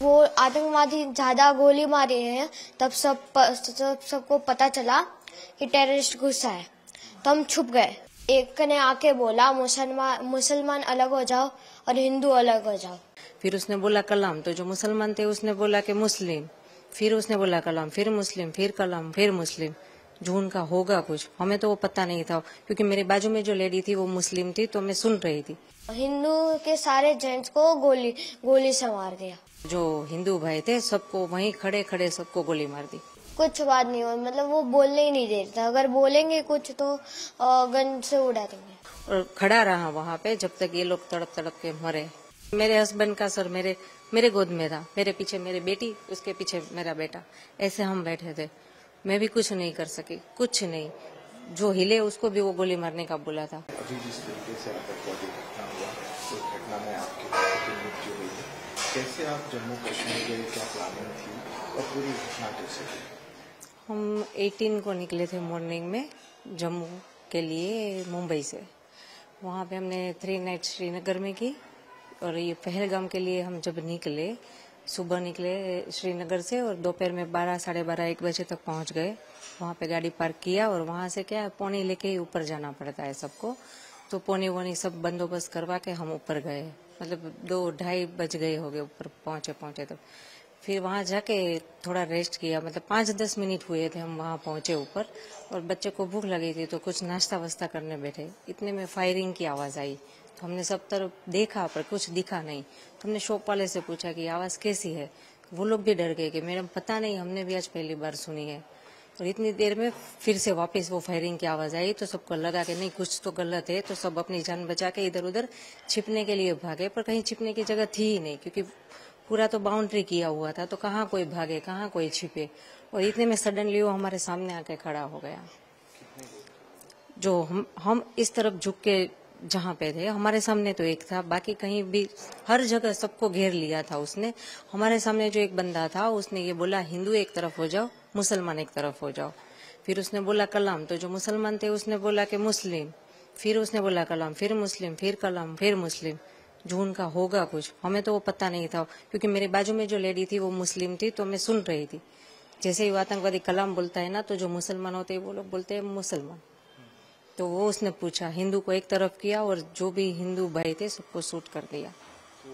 वो आतंकवादी ज्यादा गोली मारे हैं तब सबको पता चला कि टेररिस्ट घुसा है, तो हम छुप गए। एक ने आके बोला मुसलमान अलग हो जाओ और हिंदू अलग हो जाओ। फिर उसने बोला कलाम, तो जो मुसलमान थे उसने बोला कि मुस्लिम, फिर उसने बोला कलाम, फिर मुस्लिम, फिर कलाम, फिर मुस्लिम। जो उनका होगा कुछ, हमें तो वो पता नहीं था, क्योंकि मेरे बाजू में जो लेडी थी वो मुस्लिम थी, तो मैं सुन रही थी। हिंदू के सारे जेंट्स को गोली से मार दिया। जो हिंदू भाई थे सबको वहीं खड़े खड़े सबको गोली मार दी। कुछ बात नहीं हुई, मतलब वो बोलने ही नहीं देते, अगर बोलेंगे कुछ तो गन से उड़ा देंगे। और खड़ा रहा वहाँ पे जब तक ये लोग तड़प तड़प के मरे। मेरे हस्बैंड का सर मेरे गोद में था, मेरे पीछे मेरी बेटी, उसके पीछे मेरा बेटा, ऐसे हम बैठे थे। मैं भी कुछ नहीं कर सकी, कुछ नहीं। जो हिले उसको भी वो गोली मारने का बोला था। अभी जिस तरीके से आतंकवादी घटना हुआ, उस घटना में आपकी बेटी की मृत्यु हुई है, कैसे आप जम्मू कश्मीर गए, क्या प्लानिंग थी और पूरी घटना कैसे हुई? हम 18 को निकले थे मॉर्निंग में जम्मू के लिए मुंबई से। वहाँ पे हमने 3 नाइट श्रीनगर में की, और ये पहलगाम के लिए हम जब निकले, सुबह निकले श्रीनगर से और दोपहर में 12, साढ़े 12, 1 बजे तक पहुँच गए। वहाँ पे गाड़ी पार्क किया और वहाँ से क्या पौनी लेके ही ऊपर जाना पड़ता है सबको, तो पौनी वोनी सब बंदोबस्त करवा के हम ऊपर गए। मतलब 2-2:30 बज गए हो गए ऊपर पहुँचे तब। फिर वहाँ जाके थोड़ा रेस्ट किया, मतलब 5-10 मिनट हुए थे हम वहाँ पहुँचे ऊपर, और बच्चे को भूख लगी थी तो कुछ नाश्ता वास्ता करने बैठे। इतने में फायरिंग की आवाज़ आई, तो हमने सब तरफ देखा पर कुछ दिखा नहीं। तो हमने शॉप वाले से पूछा कि आवाज़ कैसी है। वो लोग भी डर गए कि मैडम पता नहीं, हमने भी आज पहली बार सुनी है। और इतनी देर में फिर से वापस वो फायरिंग की आवाज़ आई, तो सबको लगा कि नहीं कुछ तो गलत है, तो सब अपनी जान बचा के इधर उधर छिपने के लिए भागे। पर कहीं छिपने की जगह थी ही नहीं, क्योंकि पूरा तो बाउंड्री किया हुआ था, तो कहाँ कोई भागे, कहाँ कोई छिपे। और इतने में सडनली वो हमारे सामने आके खड़ा हो गया। जो हम इस तरफ झुक के जहाँ पे थे, हमारे सामने तो एक था, बाकी कहीं भी हर जगह सबको घेर लिया था उसने। हमारे सामने जो एक बंदा था उसने ये बोला हिंदू एक तरफ हो जाओ, मुसलमान एक तरफ हो जाओ। फिर उसने बोला कलाम, तो जो मुसलमान थे उसने बोला कि मुस्लिम, फिर उसने बोला कलाम, फिर मुस्लिम, फिर कलाम, फिर मुस्लिम। जो उनका होगा कुछ, हमें तो वो पता नहीं था, क्योंकि मेरे बाजू में जो लेडी थी वो मुस्लिम थी, तो मैं सुन रही थी। जैसे ही वो आतंकवादी कलाम बोलता है ना, तो जो मुसलमान होते हैं वो लोग बोलते हैं मुसलमान। तो वो उसने पूछा, हिंदू को एक तरफ किया और जो भी हिंदू भाई थे सबको शूट कर दिया। तो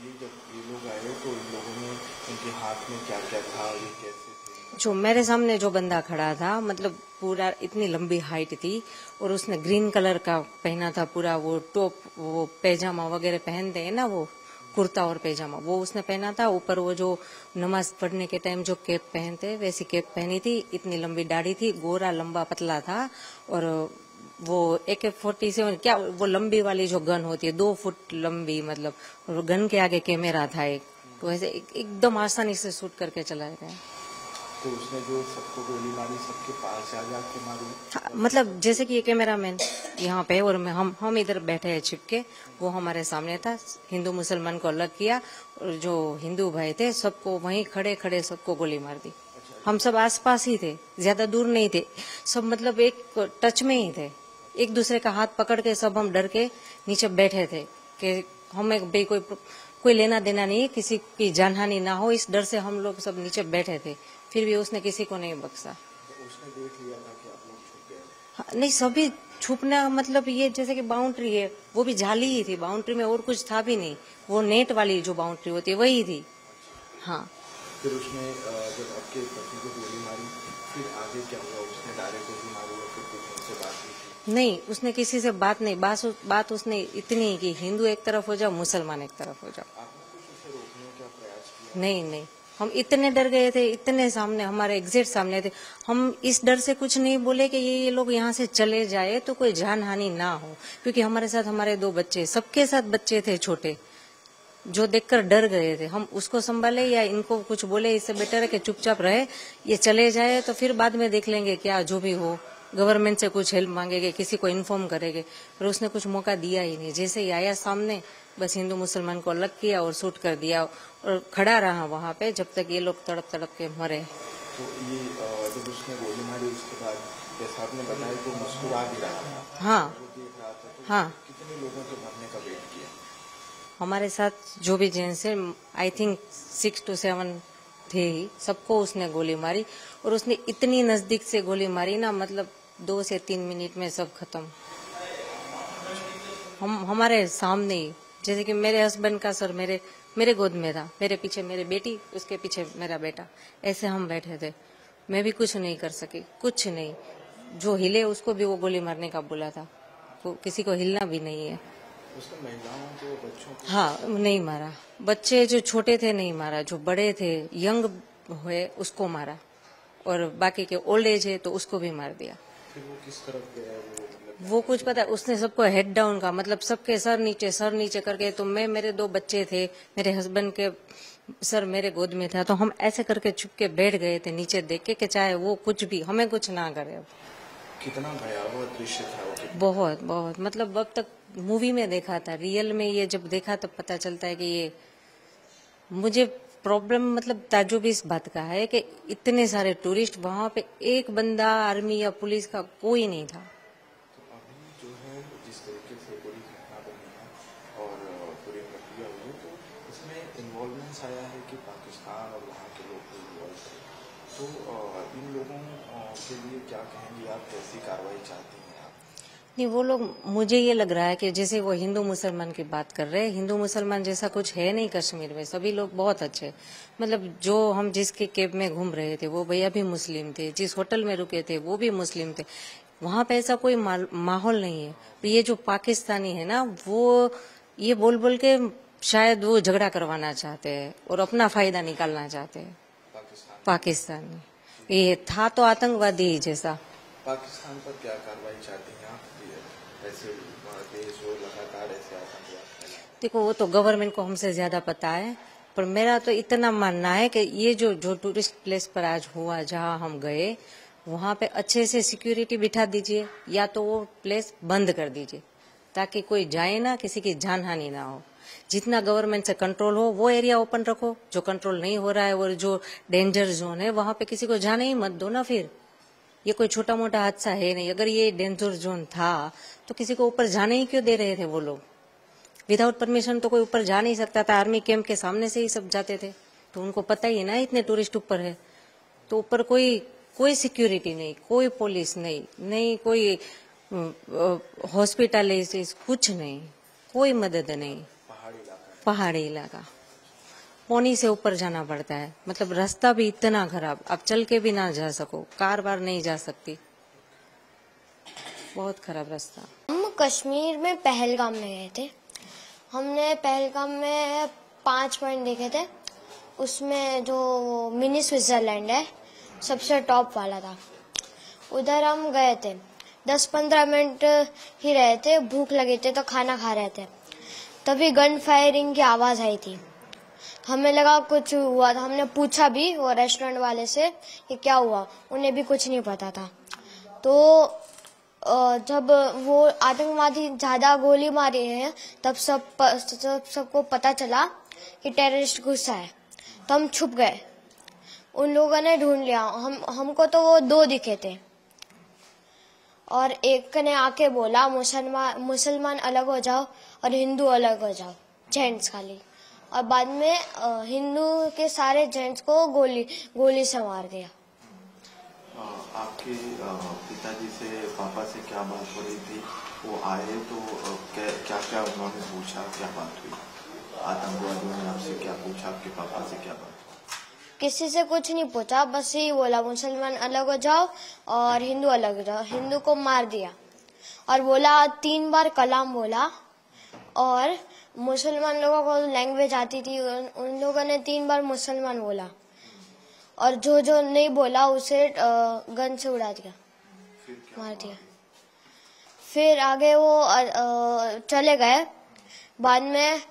ये जब ये लोग आए तो इन लोगों ने उनके हाथ में क्या क्या था, ये कैसे थे? जो मेरे सामने जो बंदा खड़ा था, मतलब पूरा इतनी लंबी हाइट थी, और उसने ग्रीन कलर का पहना था पूरा, वो टॉप, वो पैजामा वगैरह पहनते हैं ना, वो कुर्ता और पैजामा, वो उसने पहना था। ऊपर वो जो नमाज पढ़ने के टाइम जो कैप पहनते वैसी कैप पहनी थी। इतनी लंबी दाढ़ी थी, गोरा लंबा पतला था, और वो AK-47 क्या, वो लंबी वाली जो गन होती है 2 फुट लंबी, मतलब, और गन के आगे कैमरा था एक, तो ऐसे एकदम आसानी से शूट करके चलाया गया। तो उसने जो सबको गोली मारी सबके पास जा जाके मारी? हाँ, मतलब जैसे कि ये कैमरामैन यहाँ पे और हम इधर बैठे हैं छिपके, वो हमारे सामने था। हिंदू मुसलमान को अलग किया, और जो हिंदू भाई थे सबको वहीं खड़े खड़े सबको गोली मार दी। हम सब आसपास ही थे, ज्यादा दूर नहीं थे, सब मतलब एक टच में ही थे। एक दूसरे का हाथ पकड़ के सब हम डर के नीचे बैठे थे कि हमें भाई कोई लेना देना नहीं है, किसी की जानहानि ना हो, इस डर से हम लोग सब नीचे बैठे थे। फिर भी उसने किसी को नहीं बख्शा। तो उसने देख लिया था कि आप लोग छुप गए? हाँ, नहीं, सभी छुपना मतलब ये जैसे कि बाउंड्री है, वो भी जाली ही थी, बाउंड्री में और कुछ था भी नहीं, वो नेट वाली जो बाउंड्री होती है वही थी। हाँ। फिर उसने जब आपके पति को गोली मारी, फिर आगे क्या हुआ? उसने डायरेक्ट गोली मारी या फिर किसी से बात की? नहीं, उसने किसी से बात नहीं, बात उसने इतनी ही कि हिंदू एक तरफ हो जाओ, मुसलमान एक तरफ हो जाओ। आपने कुछ उसे रोकने का प्रयास किया? नहीं, हम इतने डर गए थे, इतने सामने, हमारे एग्जैक्ट सामने थे। हम इस डर से कुछ नहीं बोले कि ये लोग यहाँ से चले जाए तो कोई जान हानि ना हो, क्योंकि हमारे साथ हमारे 2 बच्चे, सबके साथ बच्चे थे छोटे, जो देखकर डर गए थे। हम उसको संभाले या इनको कुछ बोले, इससे बेटर है कि चुपचाप रहे, ये चले जाए तो फिर बाद में देख लेंगे, क्या जो भी हो, गवर्नमेंट से कुछ हेल्प मांगेंगे, किसी को इन्फॉर्म करेंगे। पर उसने कुछ मौका दिया ही नहीं, जैसे ही आया सामने बस हिंदू मुसलमान को अलग किया और शूट कर दिया, और खड़ा रहा वहाँ पे जब तक ये लोग तड़प तड़प के मरे। तो ये जब उसने गोली मारी उसके बाद जैसा आपने बताया तो मुस्कुरा भी रहा था। हाँ, वो देख रहा था, तो हाँ। कितने लोगों के मरने का वेट किया? हमारे साथ जो भी जेंट्स है, आई थिंक 6 to 7 थे ही, सबको उसने गोली मारी। और उसने इतनी नजदीक से गोली मारी ना, मतलब 2 से 3 मिनट में सब खत्म। हमारे सामने ही, जैसे कि मेरे हस्बैंड का सर मेरे गोद में था, मेरे पीछे मेरी बेटी, उसके पीछे मेरा बेटा, ऐसे हम बैठे थे। मैं भी कुछ नहीं कर सकी, कुछ नहीं। जो हिले उसको भी वो गोली मारने का बोला था, वो किसी को हिलना भी नहीं है। उसने महिलाओं को, बच्चों को? हाँ, नहीं मारा। बच्चे जो छोटे थे नहीं मारा, जो बड़े थे, यंग हुए, उसको मारा। और बाकी के ओल्ड एज है तो उसको भी मार दिया। फिर वो किस तरफ गया? वो कुछ पता है, उसने सबको हेड डाउन का, मतलब सबके सर नीचे करके। तो मेरे 2 बच्चे थे, मेरे हस्बैंड के सर मेरे गोद में था, तो हम ऐसे करके छुप के बैठ गए थे नीचे देख के कि चाहे वो कुछ भी हमें कुछ ना करे। कितना भयावह दृश्य था वो? बहुत बहुत, मतलब अब तक मूवी में देखा था, रियल में ये जब देखा तब पता चलता है कि ये मुझे प्रॉब्लम, मतलब ताज्जुब इस बात का है कि इतने सारे टूरिस्ट, वहां पे एक बंदा आर्मी या पुलिस का कोई नहीं था। तो अभी जो है जिस तरीके से पूरी घटना बनी है और पूरी प्रक्रिया हुई है, तो इसमें इन्वॉल्वमेंट्स आया है कि पाकिस्तान और वहाँ के लोग भी इन्वॉल्व थे। तो इन लोगों के लिए क्या कहेंगे आप, कैसी कार्रवाई चाहती हैं आप? नहीं, वो लोग, मुझे ये लग रहा है कि जैसे वो हिंदू मुसलमान की बात कर रहे हैं, हिंदू मुसलमान जैसा कुछ है नहीं कश्मीर में। सभी लोग बहुत अच्छे, मतलब जो हम जिसके कैब में घूम रहे थे वो भैया भी मुस्लिम थे, जिस होटल में रुके थे वो भी मुस्लिम थे। वहां पे ऐसा कोई माहौल नहीं है। ये जो पाकिस्तानी है ना, वो ये बोल बोल के शायद वो झगड़ा करवाना चाहते हैं और अपना फायदा निकालना चाहते हैं। पाकिस्तानी ये था तो आतंकवादी ही जैसा। पाकिस्तान पर क्या कार्रवाई चाहती हैं आप? ऐसे देश जो लगातार ऐसे आतंकवाद फैला। देखो, वो तो गवर्नमेंट को हमसे ज्यादा पता है, पर मेरा तो इतना मानना है कि ये जो टूरिस्ट प्लेस पर आज हुआ, जहां हम गए, वहां पे अच्छे से सिक्योरिटी बिठा दीजिए, या तो वो प्लेस बंद कर दीजिए ताकि कोई जाए ना, किसी की जान हानि ना हो। जितना गवर्नमेंट से कंट्रोल हो वो एरिया ओपन रखो, जो कंट्रोल नहीं हो रहा है और जो डेंजर जोन है वहां पे किसी को जाने ही मत दो ना। फिर ये कोई छोटा मोटा हादसा है नहीं। अगर ये डेंजर जोन था तो किसी को ऊपर जाने ही क्यों दे रहे थे वो लोग? विदाउट परमिशन तो कोई ऊपर जा नहीं सकता था। आर्मी कैंप के सामने से ही सब जाते थे, तो उनको पता ही है ना इतने टूरिस्ट ऊपर है। तो ऊपर कोई सिक्योरिटी नहीं, कोई पुलिस नहीं कोई हॉस्पिटल, कुछ नहीं, कोई मदद नहीं। पहाड़ी इलाका, पौनी से ऊपर जाना पड़ता है, मतलब रास्ता भी इतना खराब, आप चल के भी ना जा सको, कार बार नहीं जा सकती, बहुत खराब रास्ता। हम कश्मीर में पहलगाम में गए थे। हमने पहलगाम में 5 पॉइंट देखे थे। उसमें जो मिनी स्विट्जरलैंड है सबसे टॉप वाला था, उधर हम गए थे। 10-15 मिनट ही रहे थे, भूख लगी थी तो खाना खा रहे थे, तभी गन फायरिंग की आवाज आई थी। हमें लगा कुछ हुआ था, हमने पूछा भी वो रेस्टोरेंट वाले से कि क्या हुआ, उन्हें भी कुछ नहीं पता था। तो जब वो आतंकवादी ज्यादा गोली मारी है तब सबको पता चला कि टेररिस्ट घुसा है, तो हम छुप गए। उन लोगों ने ढूंढ लिया, हमको तो वो 2 दिखे थे, और एक ने आके बोला मुसलमान अलग हो जाओ और हिंदू अलग हो जाओ, जेंट्स खाली। और बाद में हिंदू के सारे जेंट्स को गोली से मार दिया। आपके पिताजी से, पापा से क्या बात हो रही थी? वो आए तो क्या क्या उन्होंने पूछा, क्या बात हुई? आतंकवादियों ने आपसे क्या पूछा, आपके पापा से क्या बात? किसी से कुछ नहीं पूछा, बस यही बोला मुसलमान अलग हो जाओ और हिंदू अलग हो जाओ। हिंदू को मार दिया और बोला 3 बार कलाम बोला। और मुसलमान लोगों को लैंग्वेज आती थी, उन लोगों ने 3 बार मुसलमान बोला, और जो नहीं बोला उसे गन से उड़ा दिया, मार दिया। फिर आगे वो चले गए। बाद में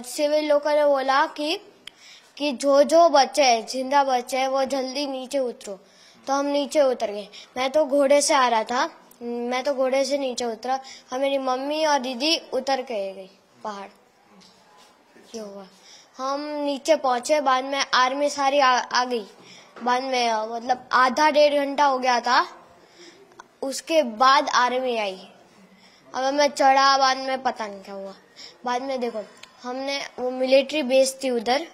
सिविल लोगों ने बोला कि जो बच्चे हैं, जिंदा बच्चे हैं, वो जल्दी नीचे उतरो। तो हम नीचे उतर गए। मैं तो घोड़े से आ रहा था, मैं तो घोड़े से नीचे उतरा और मेरी मम्मी और दीदी उतर के गई पहाड़। ये हुआ, हम नीचे पहुंचे। बाद में आर्मी सारी आ गई। बाद में मतलब आधा 1.5 घंटा हो गया था, उसके बाद आर्मी आई। अब मैं चढ़ा, बाद में पता नहीं क्या हुआ। बाद में देखो, हमने वो मिलिट्री बेस थी उधर,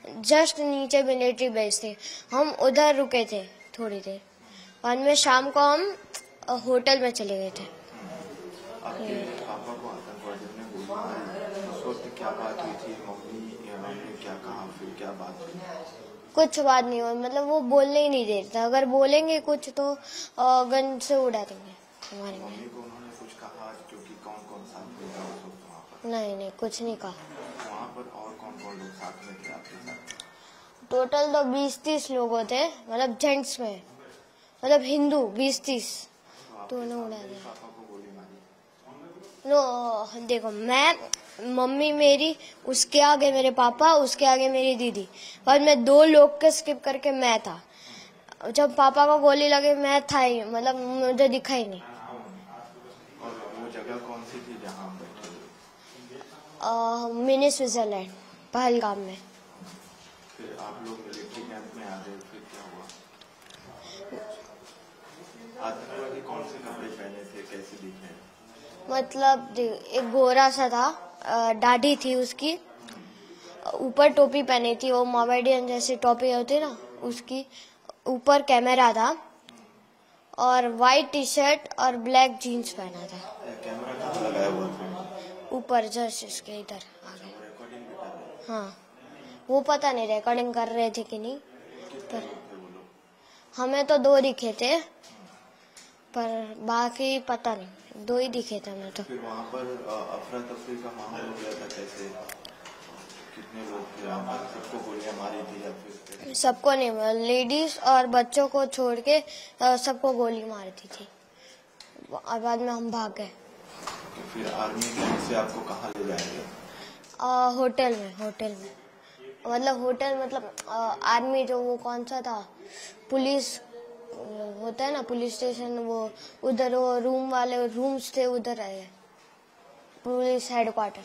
जस्ट नीचे मिलिट्री बेस थी, हम उधर रुके थे थोड़ी देर। बाद में शाम को हम होटल में चले गए थे। आपके पापा को आतंकवादियों ने गोली मारी, उस वक्त क्या बात हुई थी? मम्मी ने क्या कहा, फिर क्या बात हुई? कुछ बात नहीं हुई, मतलब वो बोलने ही नहीं देते, अगर बोलेंगे कुछ तो गन से उड़ा देंगे हमारे में। मम्मी को उन्होंने कुछ कहा क्योंकि कौन कौन साथ में था उस वक्त वहाँ पर? नहीं, कुछ नहीं कहा। वहाँ पर और कौन कौन लोग साथ में थे आपके साथ? टोटल तो 20-30 लोग थे, मतलब जेंट्स में, मतलब हिंदू 20-30, तो उन्हें उड़ा दिया। पापा को गोली मारी? नो देखो, मम्मी मेरी, उसके आगे मेरे पापा, उसके आगे मेरी दीदी, बाद में 2 लोग के स्किप करके मैं था। जब पापा को गोली लगे मैं था ही, मतलब मुझे दिखा ही नहीं। और वो जगह कौन सी थी जहाँ आप बैठे थे? मिनी स्विट्जरलैंड, पहलगाम में। फिर आप लोग मिलिट्री कैंप में आ गए, फिर क्या हुआ? आतंकवादी कौन से कपड़े पहने थे, कैसे दिखे? मतलब एक गोरा सा था, दाढ़ी थी उसकी, ऊपर टोपी पहनी थी, वो मोमेडियन जैसी टोपी होती ना उसकी, ऊपर कैमरा था और वाइट टी शर्ट और ब्लैक जीन्स पहना था। कैमरा कहाँ लगाया हुआ था? ऊपर जस्ट इसके इधर आगे। रिकॉर्डिंग भी कर रहे थे? हाँ, वो पता नहीं रिकॉर्डिंग कर रहे थे कि नहीं, कितने पर लोग थे वो लोग? हमें तो 2 दिखे थे, पर बाकी पता नहीं, 2 ही दिखे थे हमें तो। फिर वहाँ पर अफरा तफरी का माहौल हो गया था, कैसे? कितने लोग थे वहाँ पर? सबको गोलियां मारी थी या फिर? सबको नहीं, लेडीज और बच्चों को छोड़ के सबको गोली मारी थी, और बाद में हम भाग गए। तो फिर आर्मी कैंप से आपको कहाँ ले जाएंगे? होटल में मतलब आर्मी जो वो कौन सा था, पुलिस होता है ना, पुलिस स्टेशन, वो उधर वो रूम वाले रूम्स थे, उधर आए, पुलिस हेडक्वार्टर।